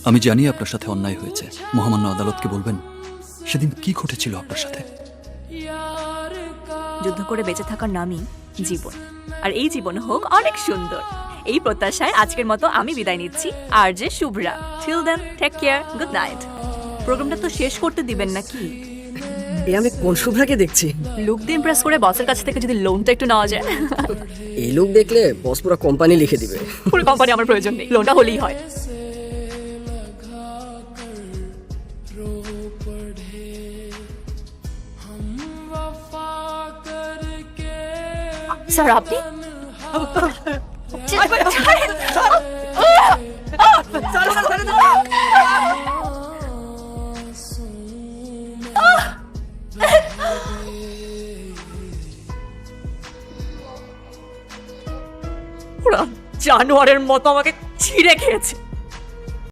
আমি জানি আপনার সাথে অন্যায় হয়েছে, মহামান্য আদালতকে বলবেন সেদিন কি ঘটেছিল আপনার সাথে। যুদ্ধ করে বেঁচে থাকার নামই জীবন, আর এই জীবন হোক অনেক সুন্দর। এই প্রত্যাশায় আজকের মতো আমি বিদায় নিচ্ছি, আর যে Shubhra. Till then, take care, good night. প্রোগ্রামটা তো শেষ করতে দিবেন নাকি? আমি কোন শুভ্রাকে দেখছি? লুক দিয়ে ইমপ্রেস করে বসের কাছ থেকে যদি লোনটা একটু নেওয়া যায়। এই লোক দেখলে বস পুরো কোম্পানি লিখে দিবে। পুরো কোম্পানি আমার প্রয়োজন নেই, লোনটা হলেই হয়। স্যার আপনি জানোয়ারের মতো আমাকে ছিঁড়ে খেয়েছে।